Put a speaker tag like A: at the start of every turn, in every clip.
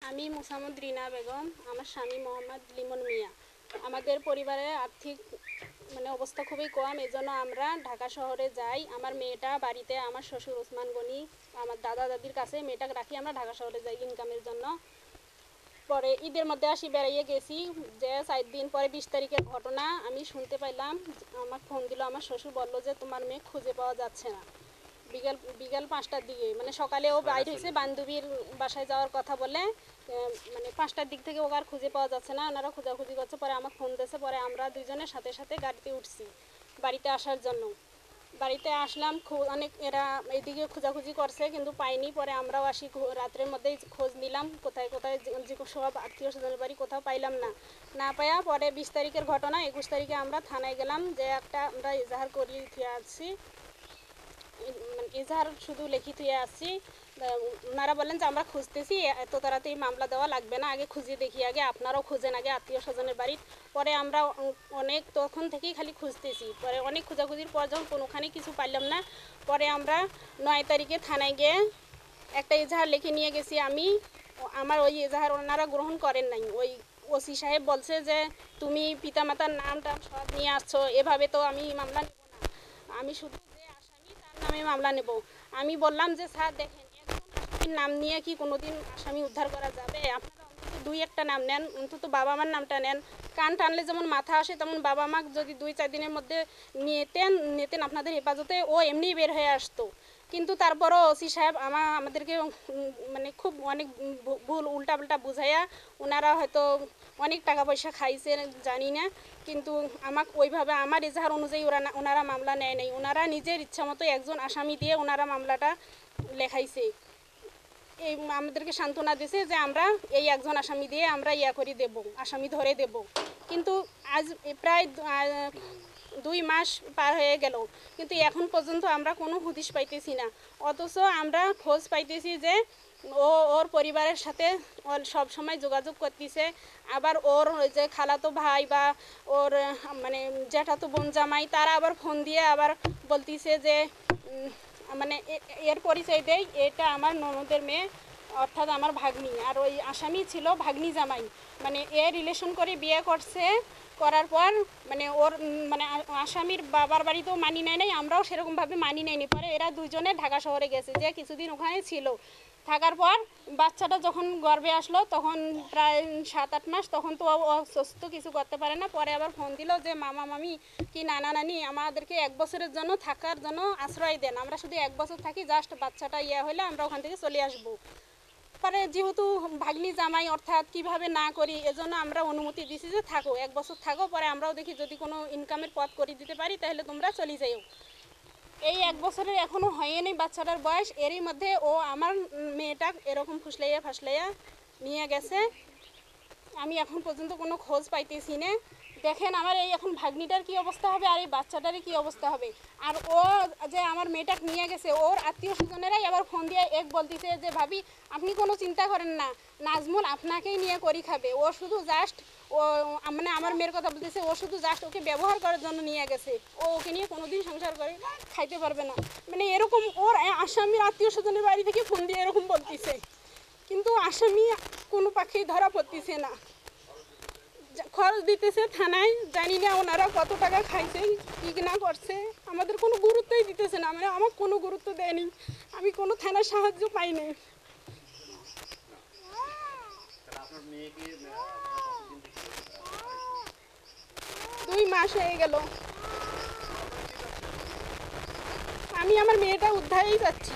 A: আমি মোসাম্মদ রিনা বেগম, আমার স্বামী মোহাম্মদ লিমন মিয়া। আমাদের পরিবারে আর্থিক অবস্থা খুবই কম, এজন্য আমরা ঢাকা শহরে যাই। আমার মেয়েটা বাড়িতে আমার শ্বশুর ওসমান গনি আমার দাদা দাদির কাছে মেয়েটাকে রাখি, আমরা ঢাকা শহরে যাই ইনকামের জন্য। পরে ঈদের মধ্যে আসি, বেড়াইয়ে গেছি, যে 4 দিন পরে 20 তারিখের ঘটনা আমি শুনতে পাইলাম। আমার ফোন দিল আমার শ্বশুর, বললো যে তোমার মেয়ে খুঁজে পাওয়া যাচ্ছে না। বিকাল 5টার দিকে, সকালে ও বাইর হয়েছে বান্ধবীর বাসায় যাওয়ার কথা বলে, 5টার দিক থেকে ওকে আর খুঁজে পাওয়া যাচ্ছে না। ওনারা খোঁজাখুঁজি করছে, পরে আমাকে ফোন দিয়েছে, পরে আমরা দুইজনের সাথে সাথে গাড়িতে উঠছি বাড়িতে আসার জন্য। বাড়িতে আসলাম, অনেক এরা এদিকে খোঁজাখুঁজি করছে কিন্তু পাইনি। পরে আমরাও আসি, রাত্রের মধ্যেই খোঁজ নিলাম কোথায় কোথায়, যে সব আত্মীয় স্বজনের বাড়ি কোথাও পাইলাম না। না পাইয়া পরে 20 তারিখের ঘটনা 21 তারিখে আমরা থানায় গেলাম, যে আমরা এজাহার করিয়ে দিয়ে আসছি, এজাহার শুধু লিখিত হয়ে আসছি। ওনারা বলেন যে আমরা খুঁজতেছি, এত তাড়াতাড়ি মামলা দেওয়া লাগবে না, আগে খুঁজে দেখি, আগে আপনারাও খুঁজেন আগে আত্মীয় স্বজনের বাড়ির। পরে আমরা অনেক তখন থেকেই খালি খুঁজতেছি। পরে অনেক খোঁজাখুঁজির পর যখন কোনোখানে কিছু পাইলাম না, পরে আমরা 9 তারিখে থানায় গিয়ে একটা এজাহার লিখে নিয়ে গেছি আমি। আমার ওই এজাহার ওনারা গ্রহণ করেন নাই। ওই ওসি সাহেব বলছে যে তুমি পিতামাতার নাম টাম সব নিয়ে আসছো, এভাবে তো আমি মামলা নেব না, আমি শুধু যে আসামি তার নামে মামলা নেব। আমি বললাম যে স্যার দেখেন, একজন আসামির নাম নিয়ে কি কোনোদিন আসামি উদ্ধার করা যাবে? আপনারা অন্তত 2-1টা নাম নেন, অন্তত বাবা মার নামটা নেন। কান টানলে যেমন মাথা আসে, তেমন বাবা মা যদি 2-4 দিনের মধ্যে নিতেন আপনাদের হেফাজতে, ও এমনিই বের হয়ে আসতো। কিন্তু তারপরও ওসি সাহেব আমাদেরকে খুব অনেক ভুল উল্টাপাল্টা বুঝাইয়া, ওনারা হয়তো অনেক টাকা পয়সা খাইছে জানি না, কিন্তু আমাকে ওইভাবে আমার এজাহার অনুযায়ী ওনারা মামলা নেয় নাই। ওনারা নিজের ইচ্ছা মতো একজন আসামি দিয়ে ওনারা মামলাটা লেখাইছে। এই আমাদেরকে সান্ত্বনা দিয়েছে যে আমরা এই একজন আসামি দিয়ে আমরা করে দেব, আসামি ধরে দেব। কিন্তু আজ প্রায় 2 মাস পার হয়ে গেল, কিন্তু এখন পর্যন্ত আমরা কোনো হুদিস পাইতেছি না। অথচ আমরা খোঁজ পাইতেছি যে ওর পরিবারের সাথে সব সময় যোগাযোগ করতেছে। আবার ওর যে খালাতো ভাই বা ওর জ্যাঠাতো বোন জামাই, তারা আবার ফোন দিয়ে আবার বলতেছে যে এর পরিচয় দেয়, এটা আমার ননদের মেয়ে, অর্থাৎ আমার ভাগ্নি। আর ওই আসামি ছিল ভাগ্নি জামাই, এ রিলেশন করে বিয়ে করছে। করার পর ওর আসামির বাবার বাড়িতেও মানি নেয় নাই, আমরাও সেরকমভাবে মানি নেয়নি। পরে এরা দুজনে ঢাকা শহরে গেছে, যে কিছুদিন ওখানে ছিল। থাকার পর বাচ্চাটা যখন গর্ভে আসলো, তখন প্রায় 7-8 মাস, তখন তো অসুস্থ, কিছু করতে পারে না। পরে আবার ফোন দিল যে মামা মামি কি নানা নানি আমাদেরকে 1 বছরের জন্য থাকার জন্য আশ্রয় দেন, আমরা শুধু 1 বছর থাকি, জাস্ট বাচ্চাটা হলে আমরা ওখান থেকে চলে আসবো। পরে যেহেতু ভাগ্নি জামাই, অর্থাৎ কিভাবে না করি, এজন্য আমরা অনুমতি দিছি যে থাকো, 1 বছর থাকো, পরে আমরাও দেখি যদি কোনো ইনকামের পথ করে দিতে পারি তাহলে তোমরা চলে যাও। এই 1 বছরের এখনও হয়নি বাচ্চাটার বয়স, এরই মধ্যে ও আমার মেয়েটা এরকম ফাসলাইয়া নিয়ে গেছে। আমি এখন পর্যন্ত কোনো খোঁজ পাইতেছি না। দেখেন আমার এই এখন ভাগ্নিটার কি অবস্থা হবে, আর এই বাচ্চাটারই কি অবস্থা হবে। আর ও যে আমার মেয়েটাকে নিয়ে গেছে, ওর আত্মীয় স্বজনেরাই আবার ফোন দিয়ে বলতেছে যে ভাবি আপনি কোনো চিন্তা করেন না, নাজমুল আপনাকেই নিয়ে করি খাবে, ও শুধু জাস্ট ও আমার মেয়ের কথা বলতেছে, ও শুধু জাস্ট ওকে ব্যবহার করার জন্য নিয়ে গেছে, ও ওকে নিয়ে কোনোদিন সংসার করে খাইতে পারবে না। এরকম ওর আসামির আত্মীয় স্বজনের বাড়ি থেকে ফোন দিয়ে এরকম বলতেছে, কিন্তু আসামি কোনো পাখি ধরা পড়তেছে না। খরচ দিতেছে থানায়, জানি না ওনারা কত টাকা খাইছে কি না করছে, আমাদের কোনো গুরুত্বই দিতেছে না। আমার কোনো গুরুত্ব দেয়নি, আমি কোনো থানার সাহায্য পাইনি। 2 মাস হয়ে গেল। আমি আমার মেয়েটা উদ্ধারেই চাচ্ছি,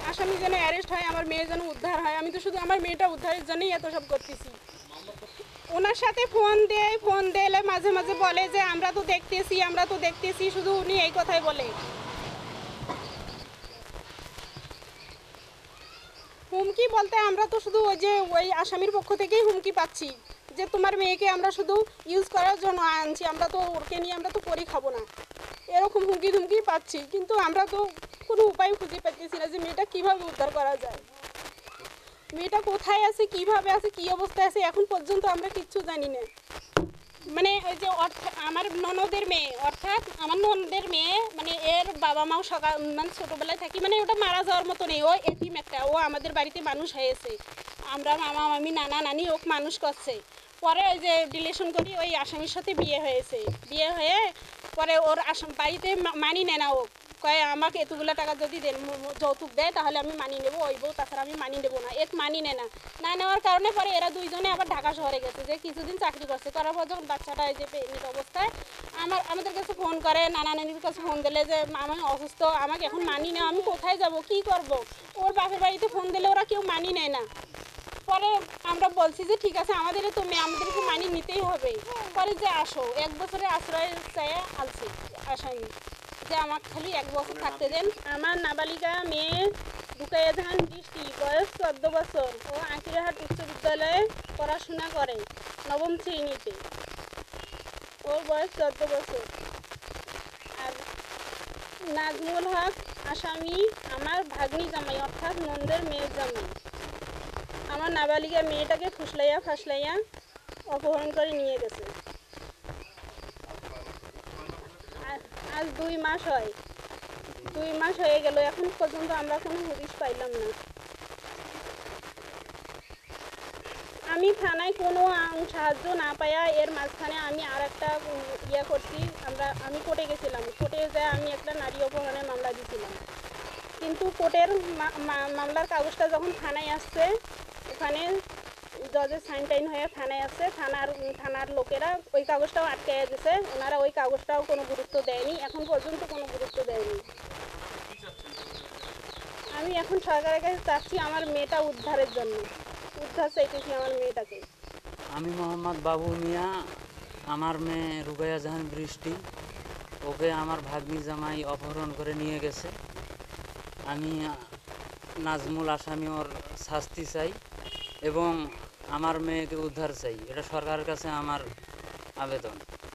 A: আসামি যেন অ্যারেস্ট হয়, আমার মেয়ে যেন উদ্ধার হয়। আমি তো শুধু আমার মেয়েটা উদ্ধারের জন্যই এত সব করতেছি। ওনার সাথে ফোন দিলে মাঝে মাঝে বলে যে আমরা তো দেখতেছি, শুধু উনি এই কথাই বলে। হুমকি বলতে আমরা তো শুধু ওই আসামির পক্ষ থেকেই হুমকি পাচ্ছি যে তোমার মেয়েকে আমরা শুধু ইউজ করার জন্য আনছি, আমরা তো ওকে নিয়ে আমরা তো করি খাবো না, এরকম হুমকি ধুমকি পাচ্ছি। কিন্তু আমরা তো কোনো উপায় খুঁজে পাচ্ছি না যে মেয়েটা কীভাবে উদ্ধার করা যায়, মেয়েটা কোথায় আছে, কিভাবে আছে, কি অবস্থায় আছে, এখন পর্যন্ত আমরা কিচ্ছু জানি না। ওই যে আমার ননদের মেয়ে, অর্থাৎ আমার ননদের মেয়ে, এর বাবা মাও ছোটোবেলায় থাকি, ওটা মারা যাওয়ার মতো নেই, ও এতিম একটা, ও আমাদের বাড়িতে মানুষ হয়েছে। আমরা মামা মামি নানা নানি ওক মানুষ করছে। পরে ওই যে রিলেশন করি ওই আসামির সাথে বিয়ে হয়েছে, বিয়ে হয়ে পরে ওর বাড়িতে মানি নেয় না। ও কয় আমাকে এতগুলো টাকা যদি দেন যৌতুক দেয় তাহলে আমি মানি নেবো, ওই বউ তাছাড়া আমি মানি নেবো না। এক মানি নেয় না, না নেওয়ার কারণে পরে এরা দুইজনে আবার ঢাকা শহরে গেছে, যে কিছুদিন চাকরি করছে, করার পর যখন বাচ্চাটা এই যে প্রেগনেন্ট অবস্থায় আমাদের কাছে ফোন করে, নানা নানির কাছে ফোন দিলে যে আমি অসুস্থ, আমাকে এখন মানি নেওয়া, আমি কোথায় যাব কি করব। ওর বাপের বাড়িতে ফোন দিলে ওরা কেউ মানি নেয় না। পরে আমরা বলছি যে ঠিক আছে আমাদের তো আমাদেরকে মানি নিতেই হবে। পরে যে আসো 1 বছরের আশ্রয় চাই আলছি আসামি, যে আমাকে খালি 1 বছর থাকতে দেন। আমার নাবালিকা মেয়ে রুকাইয়া জাহান বৃষ্টি, বয়স 14 বছর। ও আঁকিরহাট উচ্চ বিদ্যালয়ে পড়াশোনা করে, 9ম শ্রেণীতে। ওর বয়স 14 বছর। আর নাজমুল হক আসামি আমার ভাগ্নি জামাই, অর্থাৎ নন্দের মেয়ের জামাই। আমার নাবালিকা মেয়েটাকে ফুসলাইয়া ফাসলাইয়া অপহরণ করে নিয়ে গেছে। আজ 2 মাস হয়, 2 মাস হয়ে গেল, এখন পর্যন্ত আমরা কোনো হদিশ পাইলাম না। আমি থানায় কোনো সাহায্য না পাইয়া এর মাঝখানে আমি আর একটা ইয়ে করছি। আমি কোর্টে গেছিলাম, কোর্টে যায় আমি একটা নারী অপহরণের মামলা দিয়েছিলাম। কিন্তু কোর্টের মামলার কাগজটা যখন থানায় আসছে, ওখানে জজের সাইন টাইন হয়ে থানায় আসছে, থানার লোকেরা ওই কাগজটাও আটকে দিয়েছে। ওনারা ওই কাগজটাও কোনো গুরুত্ব দেয়নি, এখন পর্যন্ত কোনো গুরুত্ব দেয়নি। আমি এখন সরকারের কাছে চাচ্ছি আমার মেয়েটা উদ্ধারের জন্য, উদ্ধার চাইতেছি আমার মেয়েটাকে।
B: আমি মোহাম্মদ বাবু মিয়া, আমার মেয়ে রুকাইয়া জাহান বৃষ্টি, ওকে আমার ভাগ্নি জামাই অপহরণ করে নিয়ে গেছে। আমি নাজমুল আসামি ওর শাস্তি চাই এবং আমার মেয়েকে উদ্ধার চাই, এটা সরকারের কাছে আমার আবেদন।